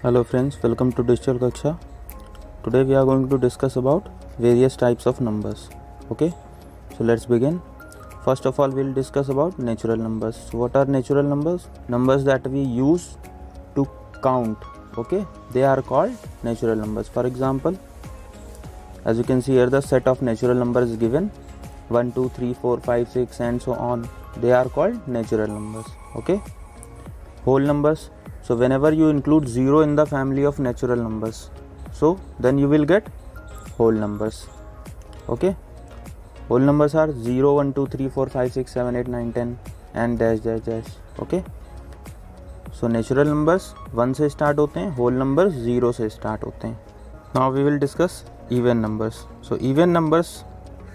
Hello friends, welcome to Digital Kaksha. Today we are going to discuss about various types of numbers. Okay, so let's begin. First of all, we'll discuss about natural numbers. So what are natural numbers? Numbers that we use to count. Okay, they are called natural numbers. For example, as you can see here, the set of natural numbers is given 1, 2, 3, 4, 5, 6 and so on. They are called natural numbers. Okay, whole numbers. So whenever you include 0 in the family of natural numbers, so then you will get whole numbers. Okay, whole numbers are 0, 1, 2, 3, 4, 5, 6, 7, 8, 9, 10 and dash dash dash. Okay, so natural numbers 1 से start होते हैं, whole numbers 0 से start होते हैं. Now we will discuss even numbers. So even numbers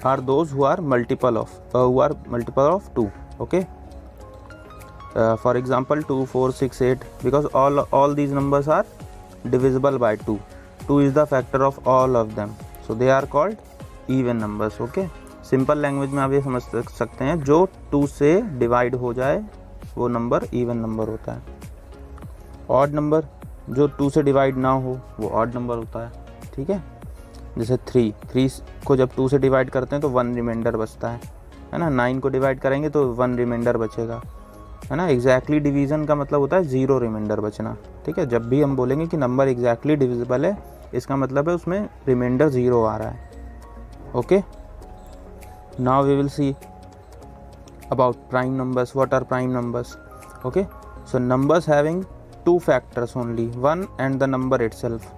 are those who are multiple of 2. Okay, for example 2, 4, 6, 8, because all these numbers are divisible by 2. 2 is the factor of all of them, so they are called even numbers. Okay, simple language में आप ये समझ सकते हैं, जो 2 से divide हो जाए वो नंबर इवन नंबर होता है. ऑड नंबर जो 2 से डिवाइड ना हो वो ऑड नंबर होता है. ठीक है, जैसे 3 को जब 2 से डिवाइड करते हैं तो 1 रिमाइंडर बचता है ना. 9 को डिवाइड करेंगे तो 1 रिमाइंडर बचेगा, है ना. एग्जैक्टली डिवीज़न का मतलब होता है 0 रिमाइंडर बचना. ठीक है, जब भी हम बोलेंगे कि नंबर एग्जैक्टली डिविजिबल है, इसका मतलब है उसमें रिमाइंडर 0 आ रहा है. Okay, now we will see about prime numbers. What are prime numbers? Okay, so numbers having 2 factors only, 1 and the number itself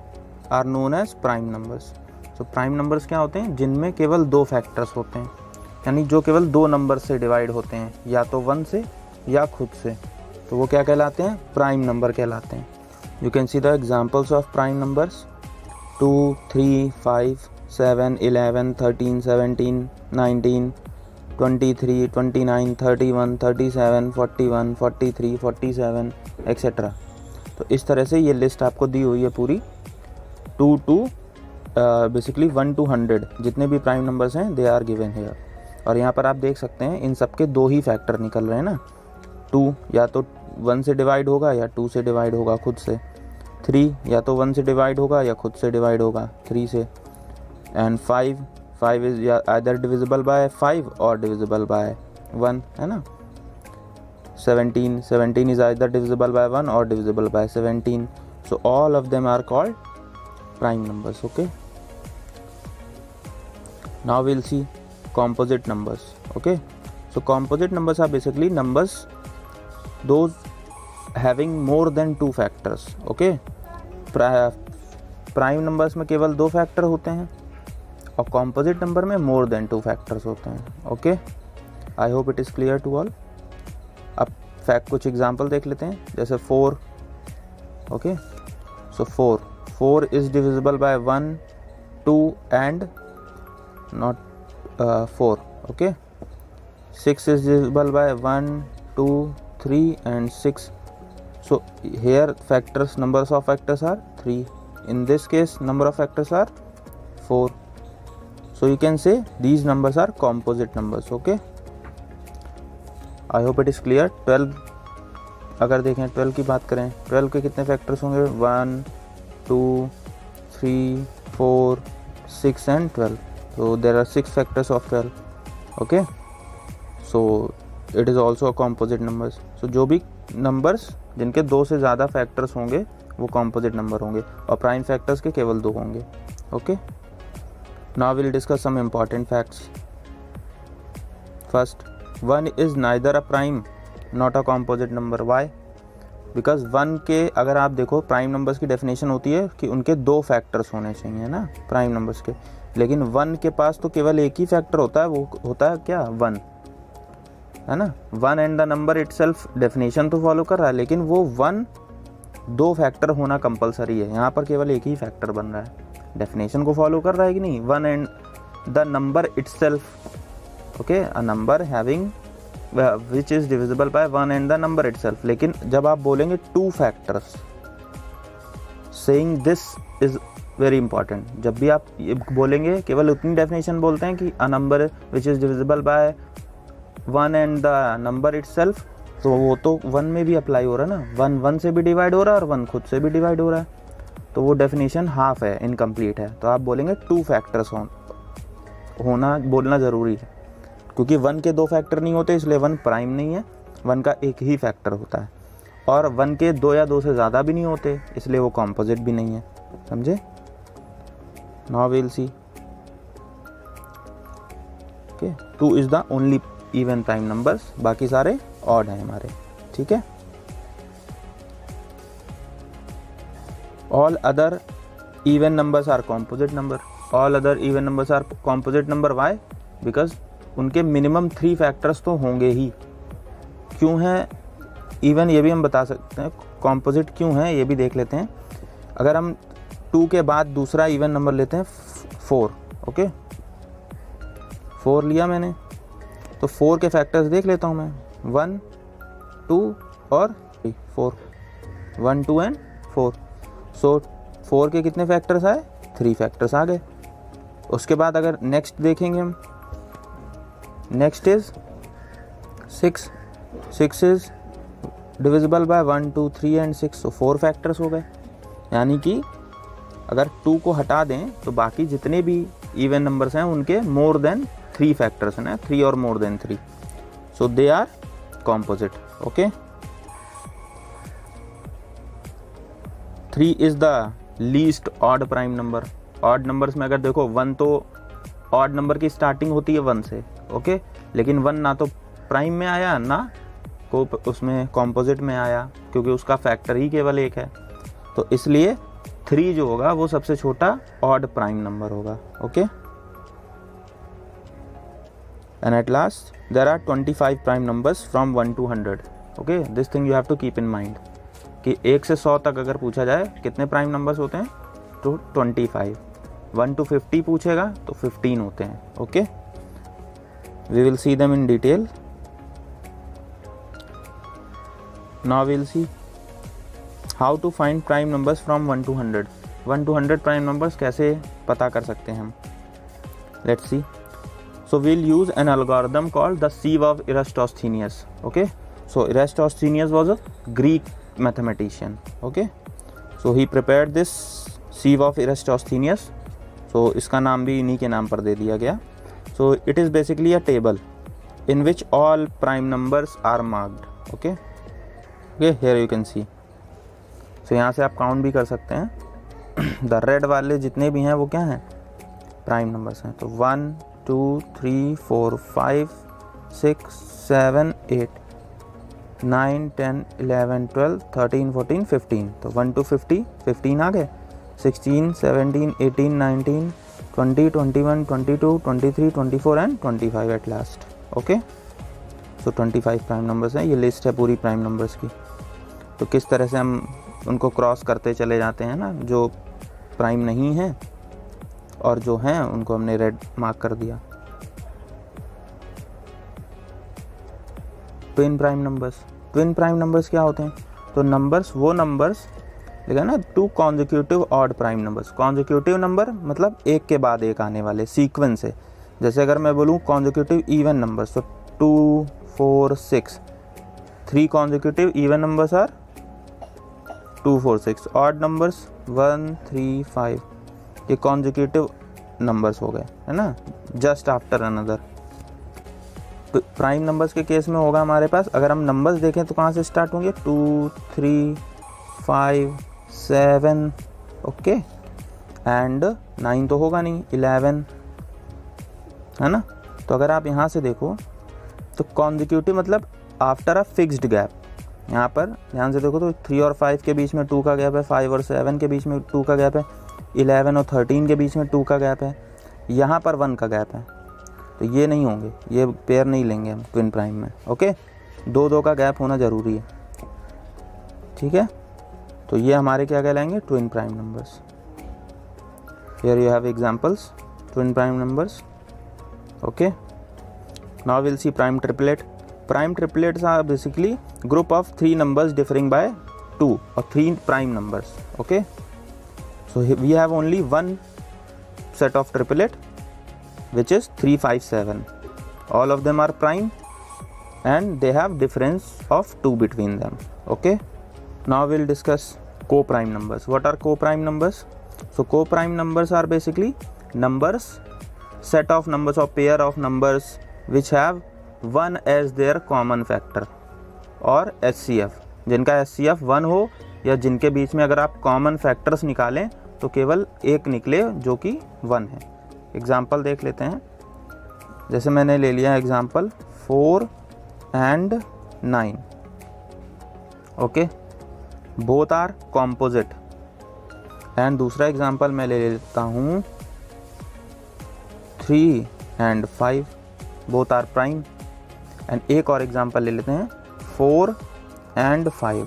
are known as prime numbers. So prime numbers क्या होते हैं? जिनमें केवल 2 factors होते हैं, यानी जो केवल 2 नंबर से डिवाइड होते हैं, या तो 1 से या खुद से, तो वो क्या कहलाते हैं? प्राइम नंबर कहलाते हैं. You can see the examples of prime numbers: 2, 3, 5, 7, 11, 13, 17, 19, 23, 29, 31, 37, 41, 43, 47 etcetera. तो इस तरह से ये लिस्ट आपको दी हुई है पूरी, 2 to बेसिकली 1 to 100 जितने भी प्राइम नंबर्स हैं, दे आर गिवन हियर. और यहाँ पर आप देख सकते हैं इन सबके 2 ही फैक्टर निकल रहे हैं ना. 2 या तो 1 से डिवाइड होगा या 2 से डिवाइड होगा खुद से. 3 या तो 1 से डिवाइड होगा या खुद से डिवाइड होगा 3 से. And 5 is either divisible by 5 और डिविजिबल बाय 1, है ना. 17 इज आइदर डिविजिबल बाय 1 और divisible by 17. So all of them are called prime numbers. Okay, now will see composite numbers. Okay, so composite numbers are basically numbers those having more than 2 factors. Okay, prime numbers में केवल 2 factor होते हैं और composite number में more than 2 factors होते हैं. Okay, I hope it is clear to all. अब fact कुछ एग्जांपल देख लेते हैं, जैसे 4. Okay, so 4 is divisible by 1, 2 and not 4. Okay, 6 is divisible by 1, 2, 3 and 6. So here numbers of factors are 3. In this case number of factors are 4. So you can say these numbers are composite numbers. Okay, I hope it is clear. 12 अगर देखें, 12 की बात करें, 12 के कितने factors होंगे? 1, 2, 3, 4, 6 and 12. So there are 6 factors of 12. Okay, so it is also a composite numbers. So जो भी numbers जिनके 2 से ज़्यादा factors होंगे वो composite number होंगे, और prime factors के केवल 2 होंगे. Okay, now we'll discuss some important facts. First, 1 is neither a prime not a composite number. Why? Because 1 के, अगर आप देखो, प्राइम नंबर्स की डेफिनेशन होती है कि उनके 2 फैक्टर्स होने चाहिए ना प्राइम नंबर्स के, लेकिन 1 के पास तो केवल एक ही फैक्टर होता है, वो होता है क्या? 1, है ना. 1 and the number itself definition तो फॉलो कर रहा है, लेकिन वो 1 2 फैक्टर होना कंपलसरी है. यहाँ पर केवल एक ही फैक्टर बन रहा है. डेफिनेशन को फॉलो कर रहा है कि नहीं? 1 and the number itself. Okay, a number having which is divisible by 1 and the number itself. लेकिन जब आप बोलेंगे 2 factors, saying this is very important. जब भी आप ये बोलेंगे, केवल उतनी डेफिनेशन बोलते हैं कि a number which is divisible by 1 and the number itself, तो वो तो 1 में भी अप्लाई हो रहा है ना. 1 1 से भी डिवाइड हो रहा है और 1 खुद से भी डिवाइड हो रहा है. तो वो डेफिनेशन हाफ है, इनकम्प्लीट है। तो आप बोलेंगे 2 फैक्टर्स होना बोलना ज़रूरी है, क्योंकि 1 के 2 फैक्टर नहीं होते इसलिए 1 प्राइम नहीं है, 1 का एक ही फैक्टर होता है। और 1 के 2 या 2 से ज़्यादा भी नहीं होते इसलिए वो कॉम्पोजिट भी नहीं है, समझे। Now we will see. Okay, 2 is the only even prime numbers, बाकी सारे ऑड हैं हमारे, ठीक है। All other even numbers are composite number. All other even numbers are composite number, why? Because उनके मिनिमम 3 फैक्टर्स तो होंगे ही। क्यों है इवन, ये भी हम बता सकते हैं। कॉम्पोजिट क्यों है ये भी देख लेते हैं। अगर हम 2 के बाद दूसरा इवन नंबर लेते हैं 4, ओके, 4 लिया मैंने, तो 4 के फैक्टर्स देख लेता हूँ मैं, 1, 2 और 4, 1, 2 एंड 4। सो 4 के कितने फैक्टर्स आए? 3 फैक्टर्स आ गए। उसके बाद अगर नेक्स्ट देखेंगे हम, next is 6, 6 is divisible by 1, 2, 3 and 6, तो 4 फैक्टर्स हो गए। यानी कि अगर 2 को हटा दें तो बाकी जितने भी इवन नंबर्स हैं उनके मोर देन 3 फैक्टर्स हैं, 3 और more than 3, so they are composite, okay. 3 is the least odd prime number. Odd numbers में अगर देखो 1 तो ऑड नंबर की स्टार्टिंग होती है 1 से, ओके, लेकिन 1 ना तो प्राइम में आया ना को उसमें कॉम्पोजिट में आया, क्योंकि उसका फैक्टर ही केवल 1 है। तो इसलिए 3 जो होगा वो सबसे छोटा ऑड प्राइम नंबर होगा, okay. And at last there are 25 prime numbers from 1 to 100, okay. This thing you have to keep in mind कि 1 से 100 तक अगर पूछा जाए कितने प्राइम नंबर्स होते हैं, तो 25। 1 to 50 पूछेगा तो 15 होते हैं, okay. We will see them in detail. Now we will see how to find prime numbers from 1 to 100। 1 to 100 prime numbers कैसे पता कर सकते हैं हम, let's see. So we'll use an algorithm called the sieve of Eratosthenes, okay. So Eratosthenes was a Greek mathematician, okay. So he prepared this sieve of Eratosthenes, so इसका नाम भी इन्हीं के नाम पर दे दिया गया। So it is basically a table in which all prime numbers are marked, okay. Okay, here you can see. So यहाँ से आप काउंट भी कर सकते हैं। द रेड वाले जितने भी हैं वो क्या हैं, प्राइम नंबर्स हैं। तो 1, 2, 3, 4, 5, 6, 7, 8, 9, 10, 11, 12, 13, 14, 15। तो 1 to 50, 15 आ गए। 16, 17, 18, 19, 20, 21, 22, 23, 24 and 25 at last, okay. So 25 prime numbers हैं। ये लिस्ट है पूरी प्राइम नंबर्स की। तो किस तरह से हम उनको क्रॉस करते चले जाते हैं ना, जो प्राइम नहीं है और जो हैं उनको हमने रेड मार्क कर दिया। Twin prime numbers. Twin prime numbers क्या होते हैं? तो नंबर्स, वो नंबर्स देखा ना, 2 consecutive odd prime numbers. Consecutive number मतलब एक के बाद एक आने वाले सीक्वेंस से। जैसे अगर मैं बोलूँ कॉन्जिक्यूटिव इवन नंबर्स, तो 2, 4, 6, 3 consecutive even numbers are 2, 4, 6। Odd numbers 1, 3, 5, ये कॉन्जिक्यूटिव नंबर्स हो गए, है ना, just after another. Prime numbers के केस में होगा हमारे पास, अगर हम नंबर्स देखें तो कहाँ से स्टार्ट होंगे, 2, 3, 5, 7, ओके, एंड 9 तो होगा नहीं, 11, है ना। तो अगर आप यहाँ से देखो तो कॉन्जिक्यूटिव मतलब आफ्टर अ फिक्स्ड गैप। यहाँ पर ध्यान से देखो तो 3 और 5 के बीच में 2 का गैप है, 5 और 7 के बीच में 2 का गैप है, 11 और 13 के बीच में 2 का गैप है, यहाँ पर 1 का गैप है। तो ये नहीं होंगे, ये पेयर नहीं लेंगे हम ट्विन प्राइम में, ओके। 2 का गैप होना ज़रूरी है, ठीक है। तो ये हमारे क्या कहलाएंगे, twin prime numbers. Here you have examples twin prime numbers, okay. Now will see prime triplet. Prime triplets are basically group of 3 numbers differing by 2 or 3 prime numbers, okay. So we have only one set of triplet which is 3, 5, 7. All of them are prime and they have difference of 2 between them, okay. Now we'll discuss co-prime numbers. What are co-prime numbers? So co-prime numbers are basically numbers, set of numbers or pair of numbers which have 1 as their common factor और HCF, जिनका HCF 1 हो या जिनके बीच में अगर आप common factors निकालें तो केवल एक निकले जो कि 1 है। एग्जाम्पल देख लेते हैं। जैसे मैंने ले लिया example 4 and 9, okay, both are composite. And दूसरा एग्जाम्पल मैं ले लेता हूँ 3 and 5, both are prime. And एक और एग्जाम्पल ले लेते हैं 4 and 5,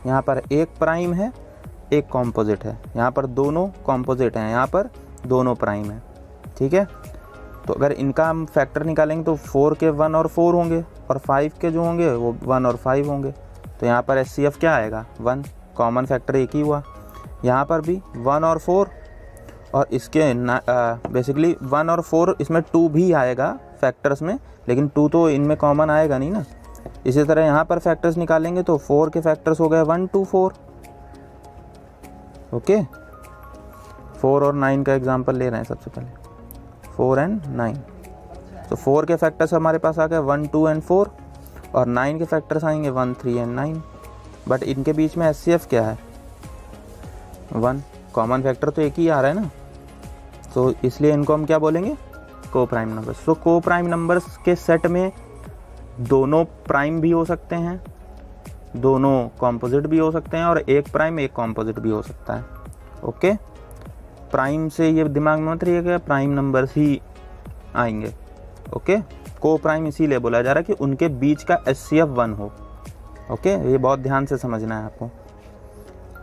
यहाँ पर एक प्राइम है एक कॉम्पोजिट है, यहाँ पर दोनों कॉम्पोजिट हैं, यहाँ पर दोनों प्राइम है, ठीक है। तो अगर इनका हम फैक्टर निकालेंगे तो 4 के 1 और 4 होंगे और 5 के जो होंगे वो 1 और 5 होंगे। तो यहाँ पर HCF क्या आएगा 1, कॉमन फैक्टर एक ही हुआ। यहाँ पर भी 1 और 4 और इसके बेसिकली 1 और 4, इसमें 2 भी आएगा फैक्टर्स में, लेकिन 2 तो इनमें कॉमन आएगा नहीं ना। इसी तरह यहाँ पर फैक्टर्स निकालेंगे तो 4 के फैक्टर्स हो गए 1 2 4, ओके। 4 और 9 का एग्जांपल ले रहे हैं सबसे पहले, 4 and 9। तो 4 के फैक्टर्स हमारे पास आ गए 1 2 and 4 और 9 के फैक्टर्स आएंगे 1 3 and 9। बट इनके बीच में HCF क्या है 1, कॉमन फैक्टर तो एक ही आ रहा है ना, तो इसलिए इनको हम क्या बोलेंगे को प्राइम नंबर्स। तो को प्राइम नंबर्स के सेट में दोनों प्राइम भी हो सकते हैं, दोनों कॉम्पोजिट भी हो सकते हैं और एक प्राइम एक कॉम्पोजिट भी हो सकता है, ओके। प्राइम से ये दिमाग में मत रहिएगा प्राइम नंबर्स ही आएंगे, ओके। को प्राइम इसीलिए बोला जा रहा है कि उनके बीच का HCF 1 हो, ओके। ये बहुत ध्यान से समझना है आपको।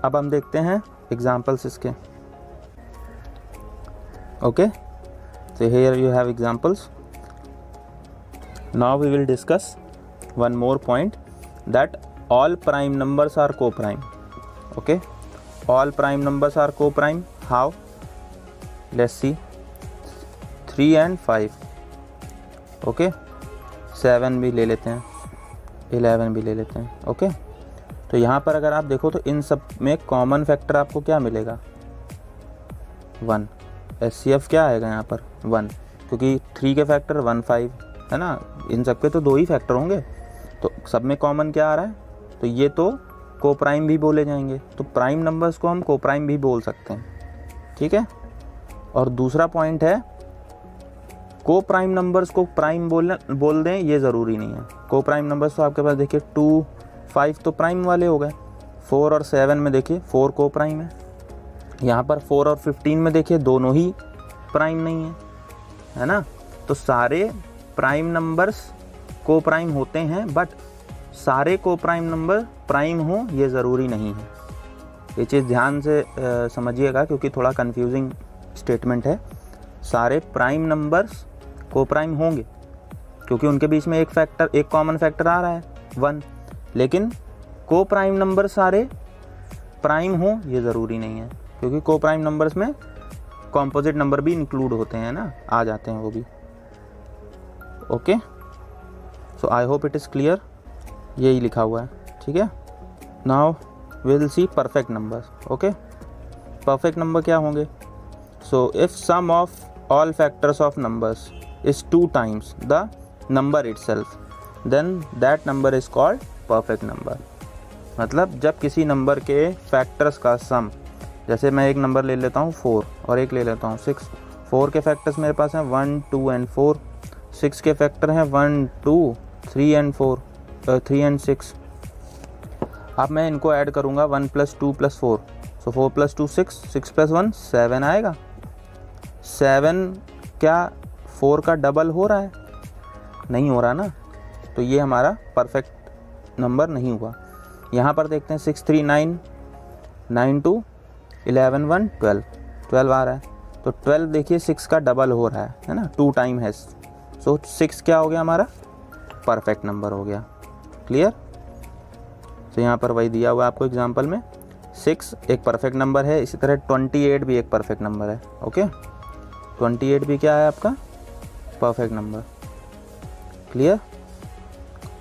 अब हम देखते हैं एग्जाम्पल्स इसके, okay. So here you have examples. Now we will discuss one more point, that all prime numbers are co-prime, okay. All prime numbers are co-prime. How? Let's see. 3 and 5, okay. 7 भी ले लेते हैं, 11 भी ले लेते हैं, okay. तो यहाँ पर अगर आप देखो तो इन सब में कॉमन फैक्टर आपको क्या मिलेगा 1। HCF क्या आएगा यहाँ पर 1, क्योंकि 3 के फैक्टर 1 5 है ना, इन सब के तो 2 ही फैक्टर होंगे, तो सब में कॉमन क्या आ रहा है, तो ये तो को प्राइम भी बोले जाएंगे। तो प्राइम नंबर्स को हम को प्राइम भी बोल सकते हैं, ठीक है। और दूसरा पॉइंट है को प्राइम नंबर्स को प्राइम बोल दें ये ज़रूरी नहीं है। को प्राइम नंबर्स तो आपके पास देखिए 2 5 तो प्राइम वाले हो गए, 4 और 7 में देखिए 4 को प्राइम है, यहाँ पर 4 और 15 में देखिए दोनों ही प्राइम नहीं है ना। तो सारे प्राइम नंबर्स को प्राइम होते हैं, बट सारे को प्राइम नंबर प्राइम हो ये ज़रूरी नहीं है। ये चीज़ ध्यान से समझिएगा क्योंकि थोड़ा कंफ्यूजिंग स्टेटमेंट है। सारे प्राइम नंबर्स को प्राइम होंगे क्योंकि उनके बीच में एक कॉमन फैक्टर आ रहा है 1, लेकिन को प्राइम नंबर सारे प्राइम हो ये ज़रूरी नहीं है, क्योंकि को प्राइम नंबर्स में कॉम्पोजिट नंबर भी इंक्लूड होते हैं ना, आ जाते हैं वो भी, okay. So I hope it is clear, यही लिखा हुआ है, ठीक है। Now we will see perfect numbers, okay. Perfect number क्या होंगे? So if sum of all factors of numbers is 2 times the number itself, then that number is called perfect number. मतलब जब किसी नंबर के फैक्टर्स का सम, जैसे मैं एक नंबर ले लेता हूँ 4 और एक ले लेता हूँ 6, 4 के फैक्टर्स मेरे पास हैं 1 2 and 4, 6 के फैक्टर हैं 1 2 3 and 4, 3 and 6। अब मैं इनको ऐड करूँगा 1 + 2 + 4, सो 4 + 2 6, 6 + 1 7 आएगा। 7 क्या 4 का डबल हो रहा है? नहीं हो रहा ना, तो ये हमारा परफेक्ट नंबर नहीं हुआ। यहाँ पर देखते हैं 6 3 9, 9 2 11 1 12, 12 आ रहा है, तो 12 देखिए 6 का डबल हो रहा है ना, 2 टाइम है, सो 6 क्या हो गया हमारा परफेक्ट नंबर हो गया। क्लियर? तो यहाँ पर वही दिया हुआ है आपको एग्जांपल में, 6 एक परफेक्ट नंबर है, इसी तरह 28 भी एक परफेक्ट नंबर है, ओके। 28 भी क्या है आपका परफेक्ट नंबर। क्लियर?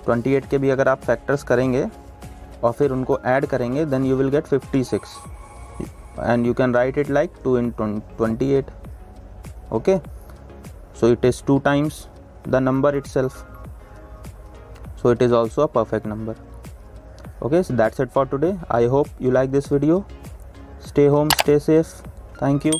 28 के भी अगर आप फैक्टर्स करेंगे और फिर उनको ऐड करेंगे, then you will get 56 and you can write it like 2 into 28. Okay, so it is 2 times the number itself, so it is also a perfect number. Okay, so that's it for today. I hope you like this video. Stay home, stay safe. Thank you.